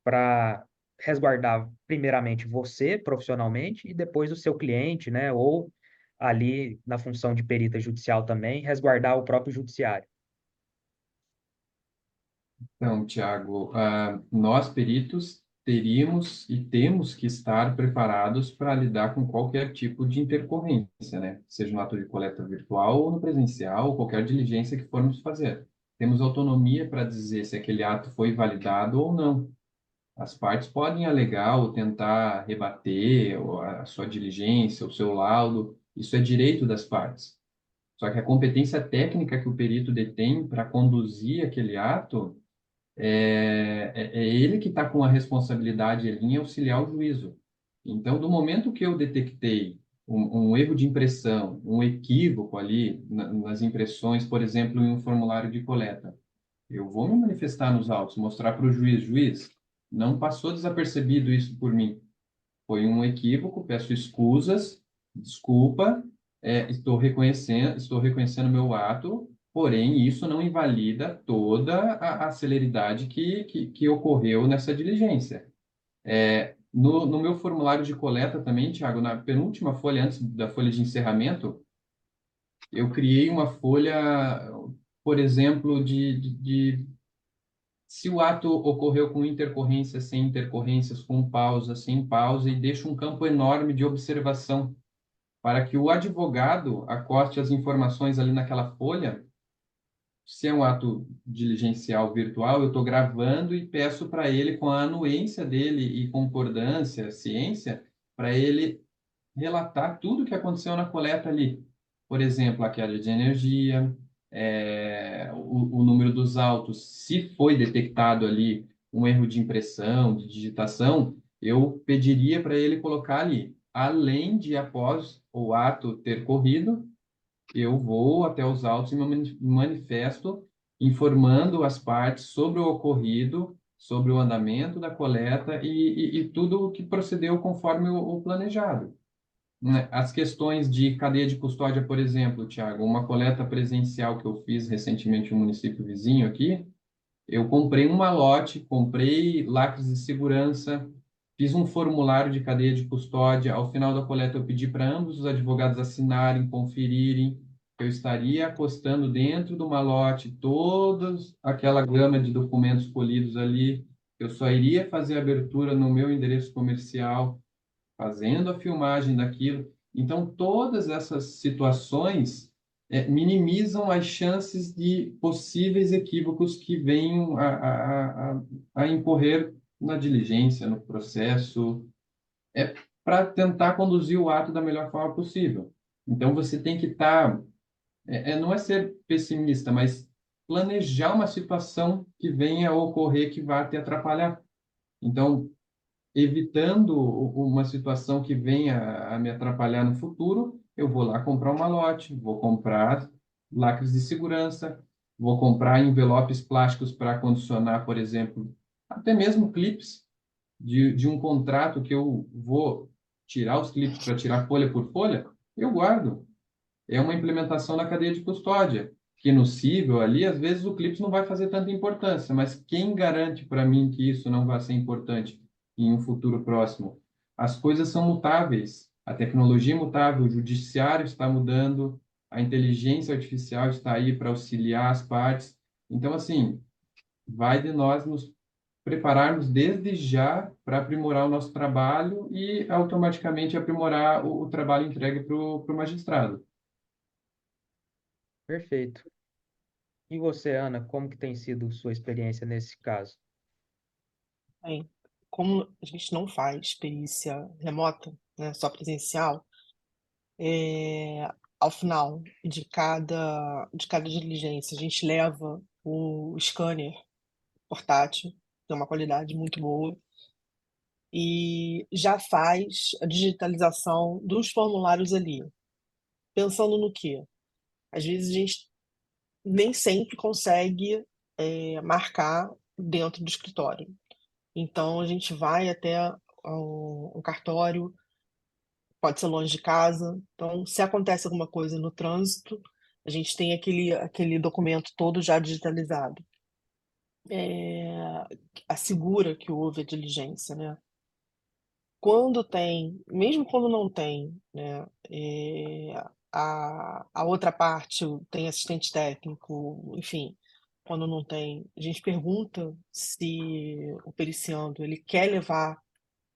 para resguardar, primeiramente, você profissionalmente e depois o seu cliente, né? Ou ali na função de perita judicial também, resguardar o próprio judiciário. Então, Tiago, nós peritos teríamos e temos que estar preparados para lidar com qualquer tipo de intercorrência, né? Seja no ato de coleta virtual ou no presencial, ou qualquer diligência que formos fazer. Temos autonomia para dizer se aquele ato foi validado ou não. As partes podem alegar ou tentar rebater a sua diligência, o seu laudo. Isso é direito das partes. Só que a competência técnica que o perito detém para conduzir aquele ato é ele que está com a responsabilidade ali em auxiliar o juízo. Então, do momento que eu detectei um erro de impressão, um equívoco ali nas impressões, por exemplo, em um formulário de coleta, eu vou me manifestar nos autos, mostrar para o juiz, juiz, não passou desapercebido isso por mim. Foi um equívoco, peço escusas, desculpa, estou reconhecendo meu ato, porém isso não invalida toda a celeridade que ocorreu nessa diligência. No meu formulário de coleta também, Tiago, na penúltima folha, antes da folha de encerramento, eu criei uma folha, por exemplo, de se o ato ocorreu com intercorrências, sem intercorrências, com pausa, sem pausa, e deixo um campo enorme de observação para que o advogado acoste as informações ali naquela folha. Se é um ato diligencial virtual, eu estou gravando e peço para ele, com a anuência dele e concordância, ciência, para ele relatar tudo o que aconteceu na coleta ali. Por exemplo, a queda de energia, o número dos autos, se foi detectado ali um erro de impressão, de digitação, eu pediria para ele colocar ali, além de após o ato ter corrido, eu vou até os autos e me manifesto informando as partes sobre o ocorrido, sobre o andamento da coleta e tudo o que procedeu conforme o planejado, né? As questões de cadeia de custódia, por exemplo, Tiago, uma coleta presencial que eu fiz recentemente no município vizinho aqui, eu comprei um malote, comprei lacres de segurança, fiz um formulário de cadeia de custódia. Ao final da coleta, eu pedi para ambos os advogados assinarem, conferirem. Eu estaria acostando dentro do malote toda aquela gama de documentos colhidos ali. Eu só iria fazer a abertura no meu endereço comercial, fazendo a filmagem daquilo. Então, todas essas situações minimizam as chances de possíveis equívocos que venham a incorrer na diligência, no processo, para tentar conduzir o ato da melhor forma possível. Então, você tem que estar, não é ser pessimista, mas planejar uma situação que venha a ocorrer que vá te atrapalhar. Então, evitando uma situação que venha a me atrapalhar no futuro, eu vou lá comprar um malote, vou comprar lacres de segurança, vou comprar envelopes plásticos para condicionar, por exemplo, até mesmo clips de um contrato que eu vou tirar os clips para tirar folha por folha, eu guardo. É uma implementação da cadeia de custódia, que no cível ali, às vezes o clipe não vai fazer tanta importância, mas quem garante para mim que isso não vai ser importante em um futuro próximo? As coisas são mutáveis, a tecnologia é mutável, o judiciário está mudando, a inteligência artificial está aí para auxiliar as partes. Então, assim, vai de nós nos prepararmos desde já para aprimorar o nosso trabalho e automaticamente aprimorar o trabalho entregue para o magistrado. Perfeito. E você, Ana, como que tem sido sua experiência nesse caso? Bem, como a gente não faz perícia remota, né, só presencial, ao final de cada diligência, a gente leva o scanner portátil, tem uma qualidade muito boa, e já faz a digitalização dos formulários ali. Pensando no quê? Às vezes a gente nem sempre consegue marcar dentro do escritório. Então a gente vai até um cartório, pode ser longe de casa. Então, se acontece alguma coisa no trânsito, a gente tem aquele documento todo já digitalizado. Assegura que houve a diligência, né? Quando tem, mesmo quando não tem, né, a outra parte tem assistente técnico, enfim, quando não tem, a gente pergunta se o periciando ele quer levar,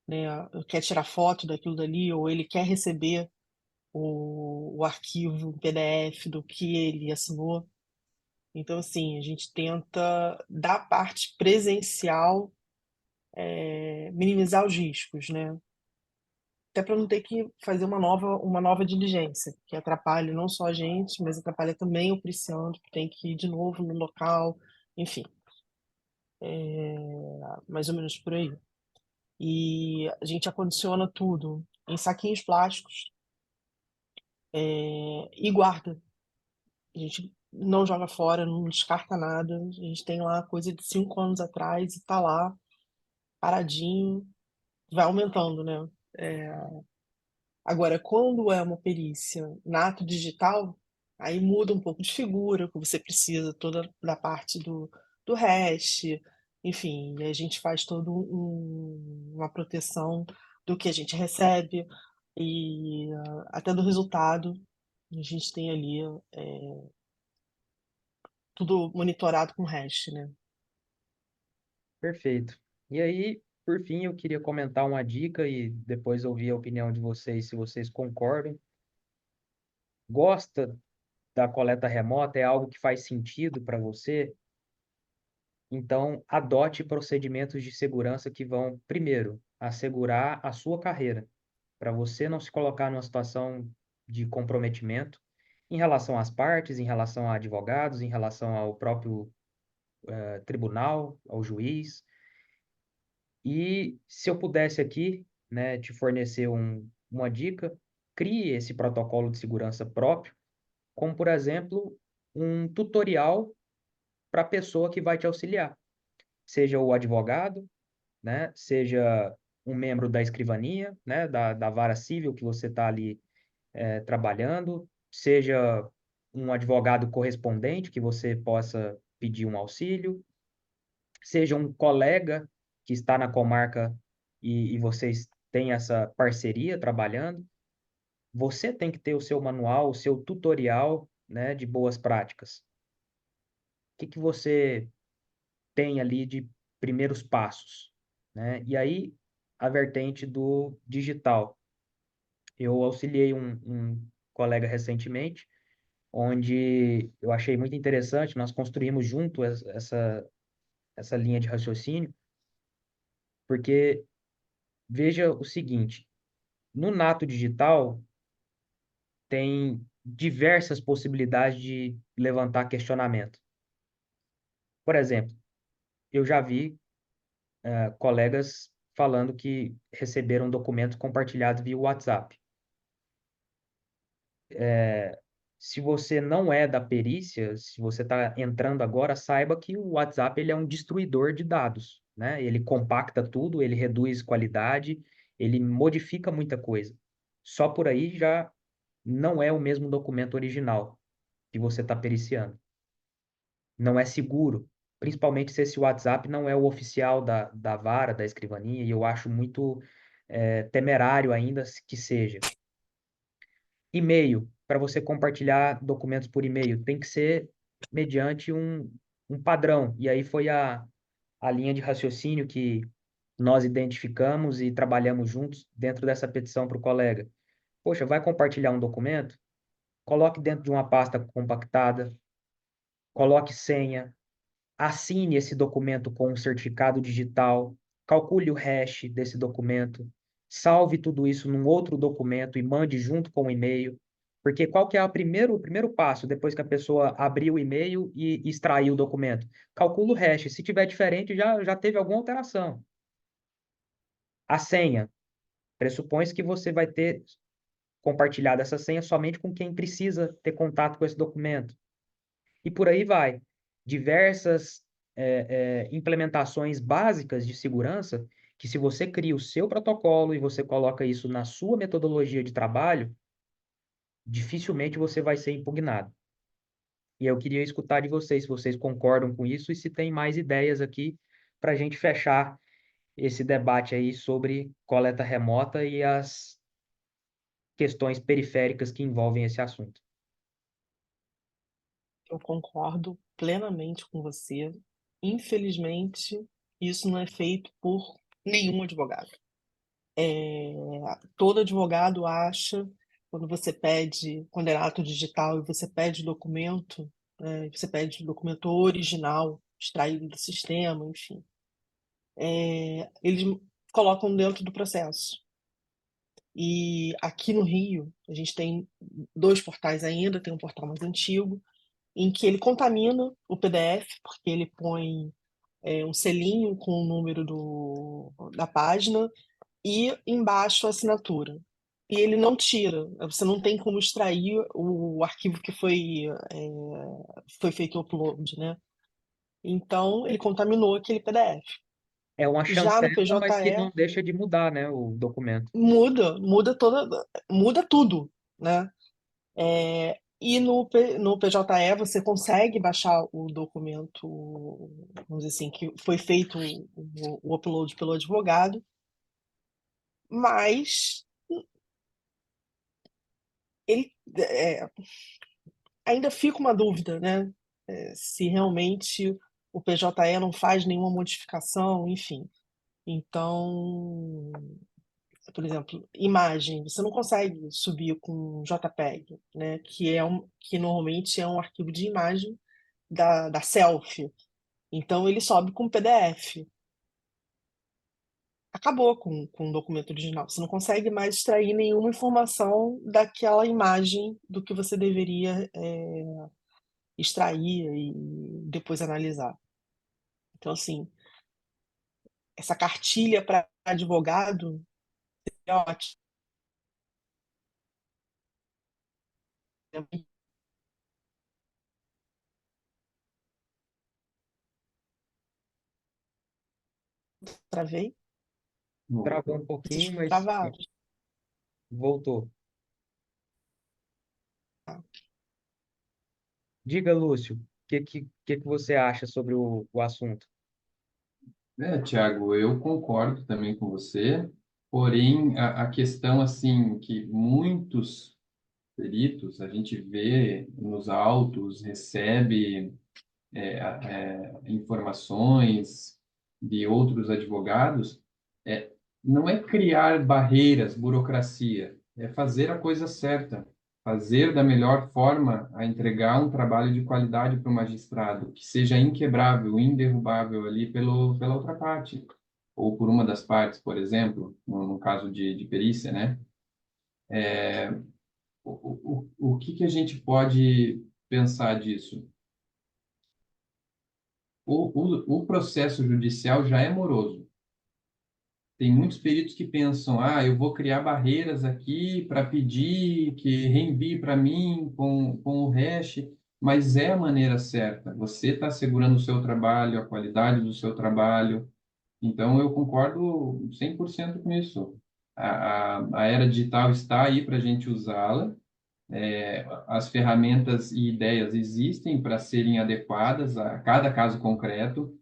né, quer tirar foto daquilo dali, ou ele quer receber o arquivo em PDF do que ele assinou. Então, assim, a gente tenta, da parte presencial, minimizar os riscos, né? Até para não ter que fazer uma nova diligência, que atrapalhe não só a gente, mas atrapalha também o periciando, que tem que ir de novo no local, enfim, mais ou menos por aí. E a gente acondiciona tudo em saquinhos plásticos, e guarda. A gente não joga fora, não descarta nada. A gente tem lá coisa de 5 anos atrás e tá lá, paradinho, vai aumentando, né? Agora, quando é uma perícia na ato digital, aí muda um pouco de figura, que você precisa toda da parte do hash, enfim, e a gente faz toda uma proteção do que a gente recebe e até do resultado. A gente tem ali tudo monitorado com hash, né? Perfeito. E aí, por fim, eu queria comentar uma dica e depois ouvir a opinião de vocês, se vocês concordam. Gosta da coleta remota? É algo que faz sentido para você? Então, adote procedimentos de segurança que vão, primeiro, assegurar a sua carreira, para você não se colocar numa situação de comprometimento em relação às partes, em relação a advogados, em relação ao próprio tribunal, ao juiz. E se eu pudesse aqui, né, te fornecer uma dica, crie esse protocolo de segurança próprio, como, por exemplo, um tutorial para a pessoa que vai te auxiliar, seja o advogado, né, seja um membro da escrivania, né, da vara civil que você está ali trabalhando, seja um advogado correspondente que você possa pedir um auxílio, seja um colega que está na comarca e vocês têm essa parceria trabalhando, você tem que ter o seu manual, o seu tutorial, né, de boas práticas. O que que você tem ali de primeiros passos, né? E aí, a vertente do digital. Eu auxiliei um colega recentemente, onde eu achei muito interessante, nós construímos junto essa linha de raciocínio, porque veja o seguinte, no Nato Digital tem diversas possibilidades de levantar questionamento. Por exemplo, eu já vi colegas falando que receberam documentos compartilhados via WhatsApp. Se você não é da perícia, se você está entrando agora, saiba que o WhatsApp ele é um destruidor de dados, né? Ele compacta tudo, ele reduz qualidade, ele modifica muita coisa. Só por aí já não é o mesmo documento original que você está periciando. Não é seguro, principalmente se esse WhatsApp não é o oficial da vara, da escrivania, e eu acho muito temerário ainda que seja. E-mail, para você compartilhar documentos por e-mail, tem que ser mediante um padrão. E aí foi a linha de raciocínio que nós identificamos e trabalhamos juntos dentro dessa petição para o colega. Poxa, vai compartilhar um documento? Coloque dentro de uma pasta compactada, coloque senha, assine esse documento com um certificado digital, calcule o hash desse documento, salve tudo isso num outro documento e mande junto com o e-mail. Porque qual que é o primeiro passo depois que a pessoa abrir o e-mail e extrair o documento? Calcula o hash. Se tiver diferente, já teve alguma alteração. A senha. Pressupõe que você vai ter compartilhado essa senha somente com quem precisa ter contato com esse documento. E por aí vai. Diversas implementações básicas de segurança que se você cria o seu protocolo e você coloca isso na sua metodologia de trabalho, dificilmente você vai ser impugnado. E eu queria escutar de vocês se vocês concordam com isso e se tem mais ideias aqui para a gente fechar esse debate aí sobre coleta remota e as questões periféricas que envolvem esse assunto. Eu concordo plenamente com você. Infelizmente, isso não é feito por nenhum advogado. Todo advogado acha, quando é ato digital e você pede documento, você pede documento original, extraído do sistema, enfim, eles colocam dentro do processo. E aqui no Rio, a gente tem 2 portais ainda, tem um portal mais antigo, em que ele contamina o PDF, porque ele põe, um selinho com o número da página e embaixo a assinatura. E ele não tira, você não tem como extrair o arquivo que foi feito o upload, né. Então ele contaminou aquele PDF. É uma Já no chancela, mas que PJE não deixa de mudar, né, o documento. muda tudo, né. E no PJE você consegue baixar o documento, vamos dizer assim, que foi feito o upload pelo advogado, mas ele, ainda fica uma dúvida, né, se realmente o PJE não faz nenhuma modificação, enfim. Então, por exemplo, imagem, você não consegue subir com JPEG, né, que normalmente é um arquivo de imagem da selfie. Então ele sobe com PDF. Acabou com o documento original. Você não consegue mais extrair nenhuma informação daquela imagem do que você deveria, extrair e depois analisar. Então, assim, essa cartilha para advogado é ótima. Travei? Travou um Vocês pouquinho, mas travaram. voltou. Diga, Lúcio, o que você acha sobre o assunto? Tiago, eu concordo também com você, porém a questão assim que muitos peritos a gente vê nos autos, recebe informações de outros advogados, é, não é criar barreiras, burocracia, é fazer a coisa certa, fazer da melhor forma a entregar um trabalho de qualidade para o magistrado, que seja inquebrável, inderrubável ali pela outra parte, ou por uma das partes, por exemplo, no caso de perícia, né? O que que a gente pode pensar disso? O processo judicial já é moroso. Tem muitos peritos que pensam, eu vou criar barreiras aqui para pedir que reenvie para mim com o hash, mas é a maneira certa. Você está assegurando o seu trabalho, a qualidade do seu trabalho. Então, eu concordo 100% com isso. A era digital está aí para a gente usá-la. As ferramentas e ideias existem para serem adequadas a cada caso concreto.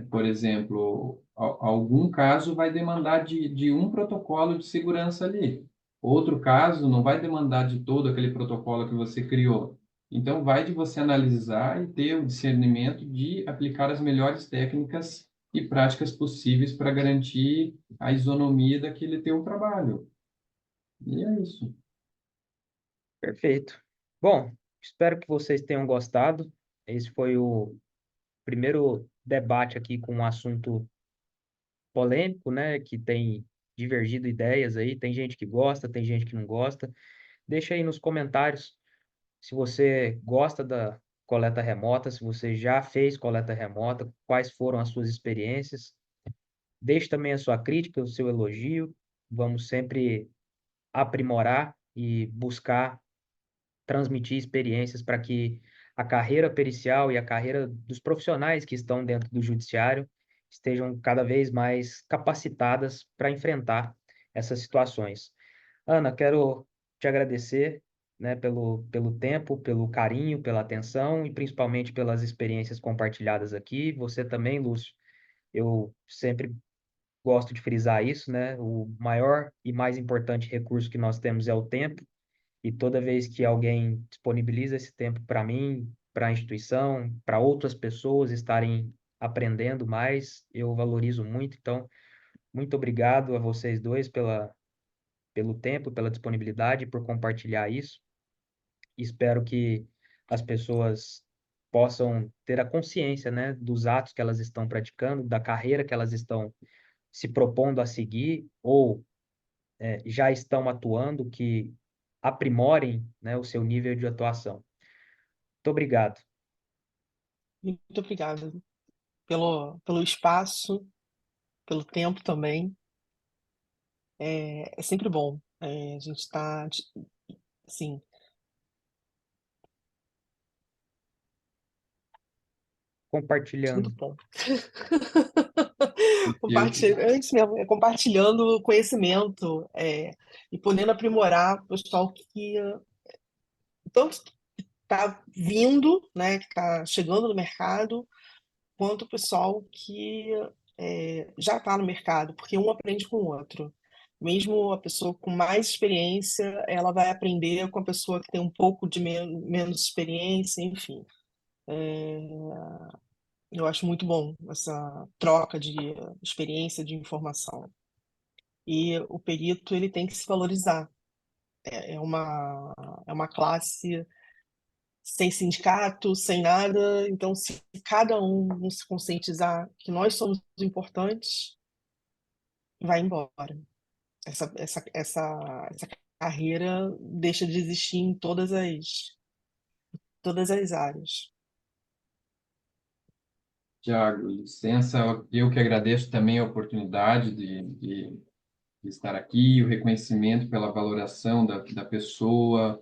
Por exemplo, algum caso vai demandar de um protocolo de segurança ali. Outro caso não vai demandar de todo aquele protocolo que você criou. Então, vai de você analisar e ter o discernimento de aplicar as melhores técnicas e práticas possíveis para garantir a isonomia daquele teu trabalho. E é isso. Perfeito. Bom, espero que vocês tenham gostado. Esse foi o primeiro debate aqui com um assunto polêmico, né? Que tem divergido ideias aí. Tem gente que gosta, tem gente que não gosta. Deixa aí nos comentários se você gosta da coleta remota, se você já fez coleta remota, quais foram as suas experiências. Deixe também a sua crítica, o seu elogio. Vamos sempre aprimorar e buscar transmitir experiências para que a carreira pericial e a carreira dos profissionais que estão dentro do judiciário estejam cada vez mais capacitadas para enfrentar essas situações. Ana, quero te agradecer, né, pelo tempo, pelo carinho, pela atenção e principalmente pelas experiências compartilhadas aqui. Você também, Lúcio. Eu sempre gosto de frisar isso, né? O maior e mais importante recurso que nós temos é o tempo, e toda vez que alguém disponibiliza esse tempo para mim, para a instituição, para outras pessoas estarem aprendendo mais. Eu valorizo muito, então, muito obrigado a vocês dois pelo tempo, pela disponibilidade, por compartilhar isso. Espero que as pessoas possam ter a consciência, né, dos atos que elas estão praticando, da carreira que elas estão se propondo a seguir ou já estão atuando, que aprimorem, né, o seu nível de atuação. Muito obrigado. Muito obrigada pelo espaço, pelo tempo também. É sempre bom. A gente está, assim, muito Compartilhando. bom. Eu, Antes mesmo, compartilhando conhecimento, e podendo aprimorar o pessoal que tanto está vindo, né, que está chegando no mercado, quanto o pessoal que já está no mercado, porque um aprende com o outro. Mesmo a pessoa com mais experiência, ela vai aprender com a pessoa que tem um pouco de menos experiência, enfim. Eu acho muito bom essa troca de experiência, de informação. E o perito ele tem que se valorizar. É uma classe sem sindicato, sem nada. Então, se cada um não se conscientizar que nós somos importantes, vai embora. Essa carreira deixa de existir em todas as áreas. Tiago, licença, eu que agradeço também a oportunidade de estar aqui, o reconhecimento pela valoração da pessoa,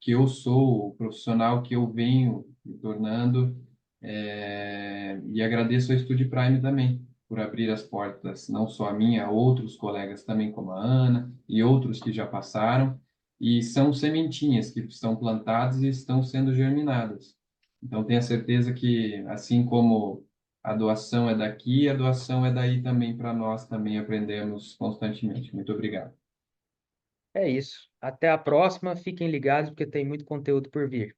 que eu sou, o profissional que eu venho me tornando, e agradeço ao Estúdio Prime também por abrir as portas, não só a mim, a outros colegas também, como a Ana e outros que já passaram, e são sementinhas que estão plantadas e estão sendo germinadas. Então, tenha certeza que, assim como a doação é daqui, a doação é daí também para nós também aprendemos constantemente. Muito obrigado. É isso. Até a próxima. Fiquem ligados, porque tem muito conteúdo por vir.